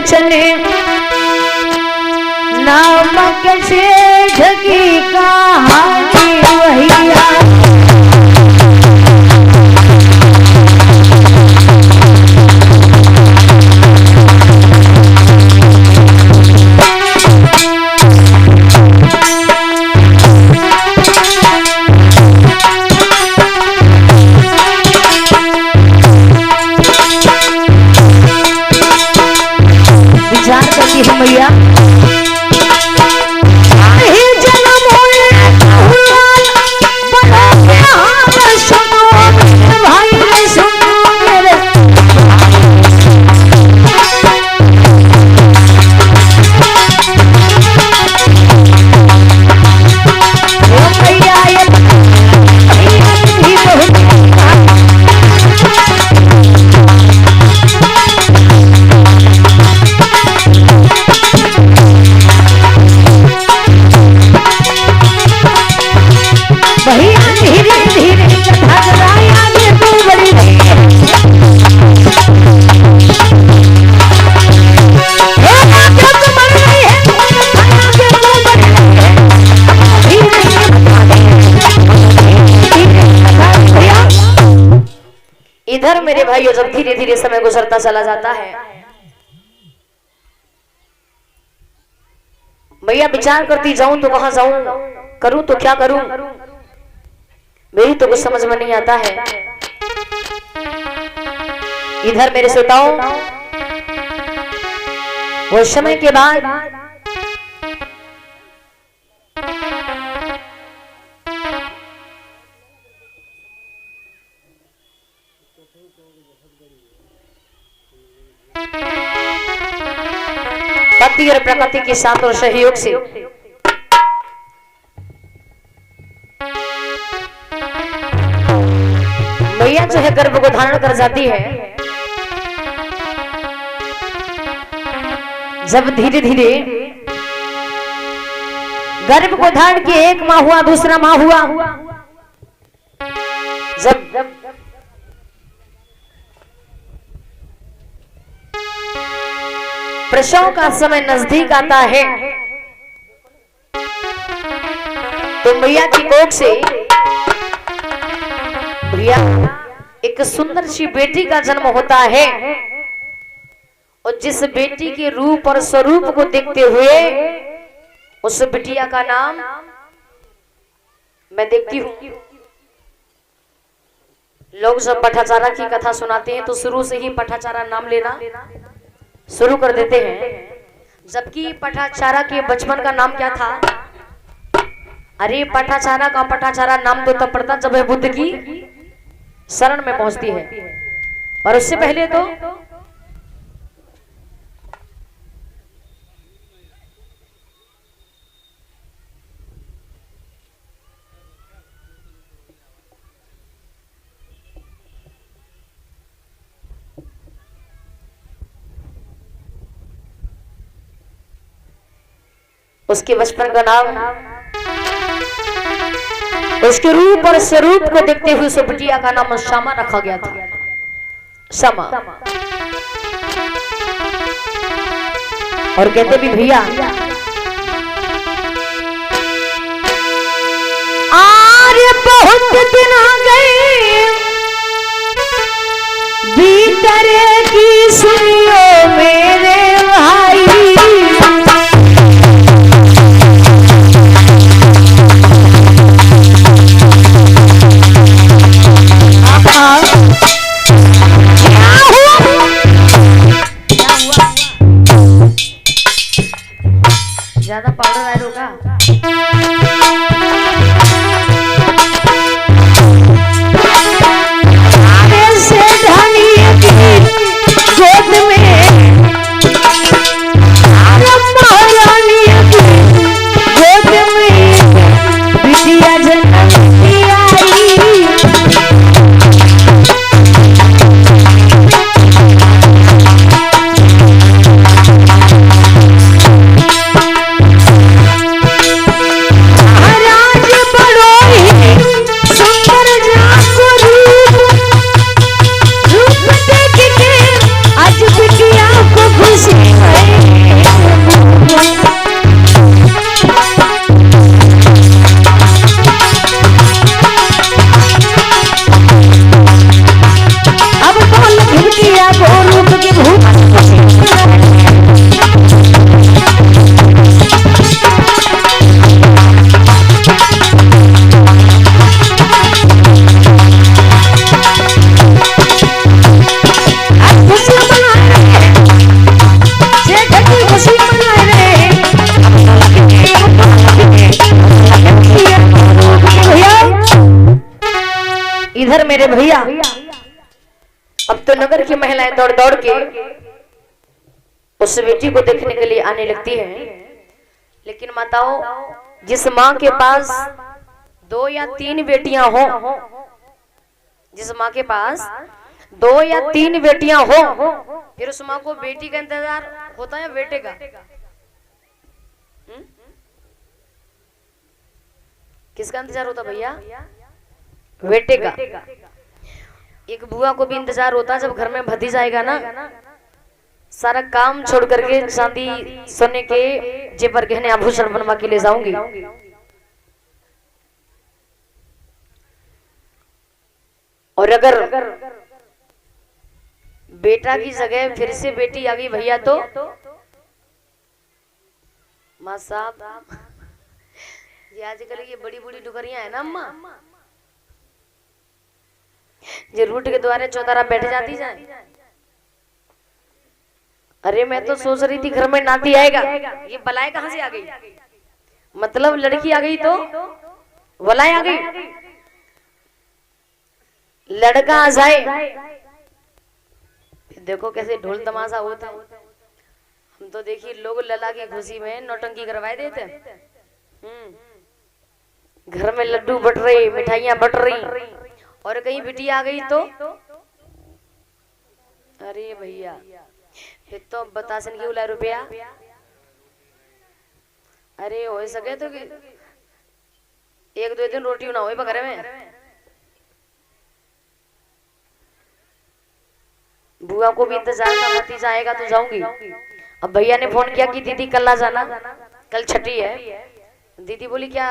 चले नामक शेठ की कहानी भैया। विचार करती है भैया इधर मेरे भाइयों जब धीरे धीरे समय गुजरता चला जाता है भैया विचार करती जाऊं तो कहां जाऊं, करूं तो क्या करूं, मेरी तो कुछ समझ में नहीं आता है। इधर मेरे श्रोताओं वो समय के बाद पति और प्रकृति के साथ और सहयोग से मैया जो है गर्भ को धारण कर जाती है। जब धीरे धीरे गर्भ को धारण किए, एक माह हुआ, दूसरा माह हुआ, जब प्रसव का समय नजदीक आता है तो मैया की कोख से भैया एक सुंदर सी बेटी का जन्म होता है। और जिस बेटी के रूप और स्वरूप को देखते हुए उस बिटिया का नाम मैं देखती हूँ। लोग जब पठाचारा की कथा सुनाते हैं तो शुरू से ही पठाचारा नाम लेना शुरू कर देते हैं, जबकि पठाचारा के बचपन का नाम क्या था? अरे पठाचारा का पठाचारा नाम तो तब पड़ता जब वह बुद्ध की शरण में पहुंचती है, और उससे पहले तो उसके बचपन का नाम, उसके रूप और स्वरूप को देखते हुए उस बिटिया का नाम श्यामा रखा गया था। श्यामा। और कहते भी भैया आर्य बहुत दिन आ गए भीतर की सुनियो मेरे भाई, ज्यादा पाउडर ऐड होगा। मेरे भैया अब तो नगर की महिलाएं दौड़ दौड़ के उस बेटी को देखने के लिए आने लगती हैं। लेकिन माताओं, जिस माँ के पास 2 या 3 बेटियां हो, जिस माँ के पास 2 या 3 बेटियां हो, फिर उस माँ को बेटी का इंतजार होता है या बेटे का? किसका इंतजार होता भैया? बेटे का। एक बुआ को भी इंतजार होता है जब घर में भतीजा आएगा ना, सारा काम छोड़ करके चांदी सोने के जेवर गहने आभूषण बनवा के ले जाऊंगी। और अगर बेटा की जगह फिर से बेटी आ गई भैया तो माँ साहब, ये आजकल ये बड़ी बड़ी डुगरियां है ना अम्मा, ये रूट के द्वारे चौतारा बैठ जाती जाए। अरे मैं तो सोच रही थी घर में नाती आएगा, ये बलाएं कहां से आ गई? मतलब लड़की आ गई तो बलाएं आ गई। लड़का आ जाए, देखो कैसे ढोल तमाशा होता है। हम तो देखिए लोग लला की खुशी में नौटंकी करवाए देते। घर में लड्डू बट रहे, मिठाइयां बट रही, और कहीं बिटिया आ गई तो अरे भैया फिर तो बतासन की उला रुपया। अरे हो सके तो 1-2 दिन रोटी ना हो घर में। बुआ को भी इंतजार था, भतीजा आएगा तो जाऊंगी। अब भैया ने फोन किया कि दीदी कल आ जाना, कल छठी है। दीदी बोली क्या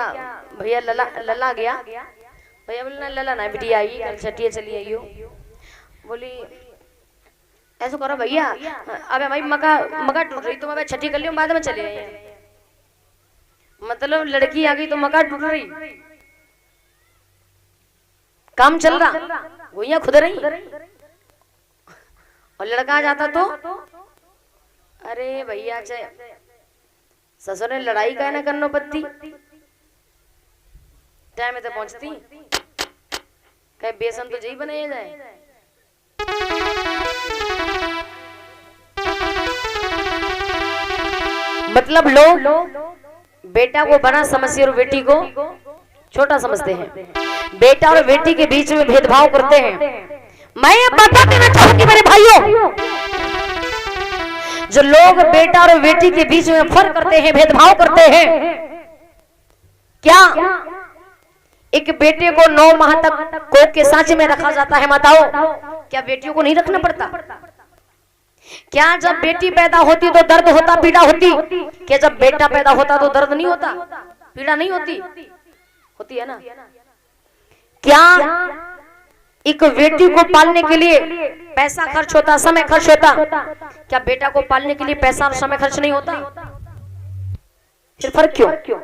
भैया लला गया? भैया बोले ना लला ना बिटिया आई, कल छठी है चली आई हो। बोली ऐसा करो भैया, अबे भाई मका टूट रही तो मैं छठी कर लियो, बाद में चले आए। मतलब लड़की आ गई तो मका टूट रही, काम चल रहा, वो यहाँ खुद रही। और लड़का आ जाता तो अरे भैया चाहे ससुर ने लड़ाई का ना करनो पत्ती, टाइम में तो पहुंचती कहीं बेसन तो यही बनाया जाए। मतलब लोग बेटा को बड़ा समझते और बेटी को छोटा समझते हैं। बेटा और बेटी के बीच में भेदभाव करते हैं। मैं ये बता देना चाहूंगी मेरे भाइयों, जो लोग बेटा और बेटी के बीच में फर्क करते हैं, भेदभाव करते हैं, क्या एक बेटे को 9 माह तक कोख के सांचे में रखा जाता है माताओं, क्या बेटियों को नहीं रखना पड़ता? क्या जब बेटी पैदा होती तो दर्द होता, पीड़ा होती? क्या जब बेटा पैदा होता तो दर्द नहीं होता, पीड़ा नहीं होती? होती है ना। क्या एक बेटी को पालने के लिए पैसा खर्च होता, समय खर्च होता? क्या बेटा को पालने के लिए पैसा और समय खर्च नहीं होता? फिर फर्क क्यों?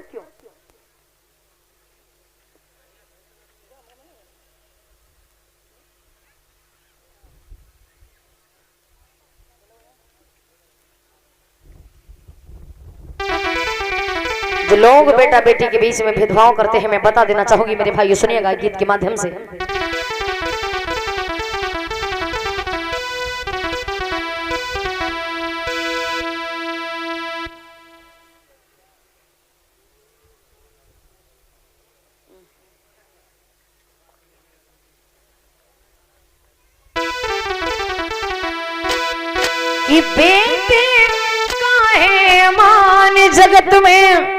जो लोग बेटा बेटी के बीच में भेदभाव करते हैं, मैं बता देना चाहूंगी मेरे भाइयों, सुनिएगा गीत के माध्यम से। कि बेटे काहे मान जगत में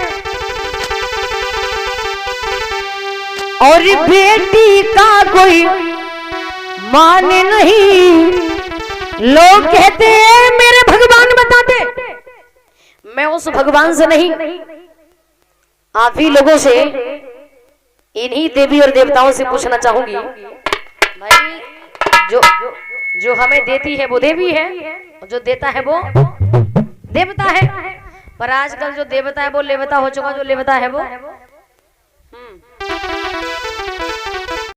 और बेटी का कोई मान नहीं। लोग कहते हैं मेरे भगवान बताते, मैं उस भगवान से नहीं, आप ही लोगों से, इन्हीं देवी और देवताओं से पूछना चाहूंगी। भाई जो हमें देती है वो देवी है, और जो देता है वो देवता है। पर आजकल जो देवता है वो लेवता हो चुका, जो लेवता है वो